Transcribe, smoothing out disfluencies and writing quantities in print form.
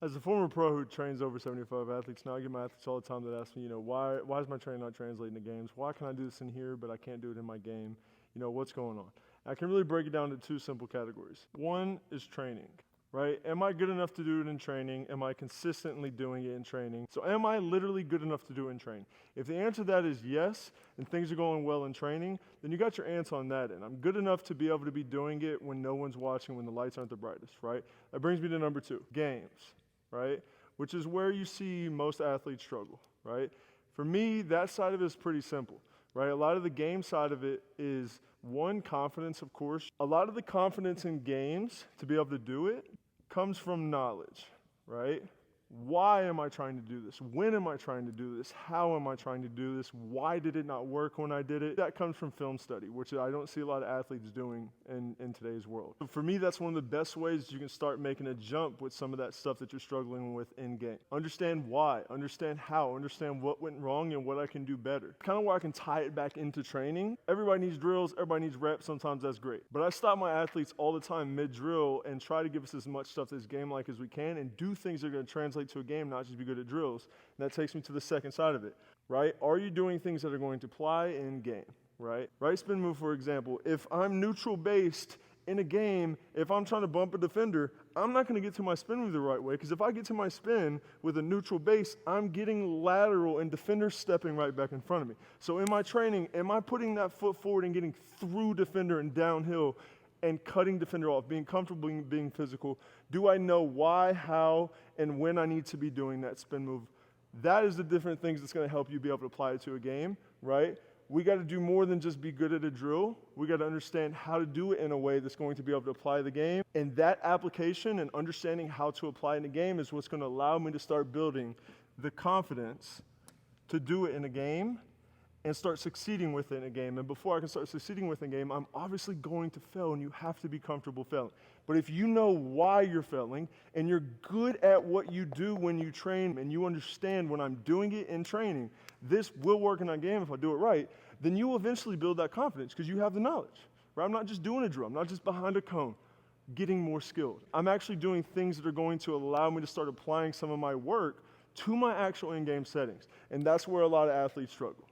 As a former pro who trains over 75 athletes now, I get my athletes all the time that ask me, why is my training not translating to games? Why can I do this in here, but I can't do it in my game? What's going on? I can really break it down to two simple categories. One is training, right? Am I good enough to do it in training? Am I consistently doing it in training? So am I literally good enough to do it in training? If the answer to that is yes, and things are going well in training, then you got your answer on that end. I'm good enough to be able to be doing it when no one's watching, when the lights aren't the brightest, right? That brings me to number two, games. Right? Which is where you see most athletes struggle, right? For me, that side of it is pretty simple, right? A lot of the game side of it is, one, confidence, of course. A lot of the confidence in games to be able to do it comes from knowledge, right? Why am I trying to do this? When am I trying to do this? How am I trying to do this? Why did it not work when I did it? That comes from film study, which I don't see a lot of athletes doing in today's world. So for me, that's one of the best ways you can start making a jump with some of that stuff that you're struggling with in game. Understand why, understand how, understand what went wrong and what I can do better. Kind of where I can tie it back into training. Everybody needs drills, everybody needs reps, sometimes that's great. But I stop my athletes all the time mid-drill and try to give us as much stuff that's game-like as we can and do things that are going to translate to a game, not just be good at drills. And that takes me to the second side of it, right? Are you doing things that are going to apply in game, right? Right spin move, for example. If I'm neutral based in a game, if I'm trying to bump a defender, I'm not going to get to my spin move the right way, because if I get to my spin with a neutral base, I'm getting lateral and defender stepping right back in front of me. So in my training, am I putting that foot forward and getting through defender and downhill and cutting defender off, being comfortable being physical? Do I know why, how, and when I need to be doing that spin move? That is the different things that's going to help you be able to apply it to a game, right? We got to do more than just be good at a drill. We got to understand how to do it in a way that's going to be able to apply the game. And that application and understanding how to apply in the game is what's going to allow me to start building the confidence to do it in a game and start succeeding with it in a game. And before I can start succeeding with a game, I'm obviously going to fail, and you have to be comfortable failing. But if you know why you're failing, and you're good at what you do when you train, and you understand when I'm doing it in training, this will work in a game if I do it right, then you will eventually build that confidence because you have the knowledge. Right? I'm not just doing a drill. I'm not just behind a cone, getting more skilled. I'm actually doing things that are going to allow me to start applying some of my work to my actual in-game settings. And that's where a lot of athletes struggle.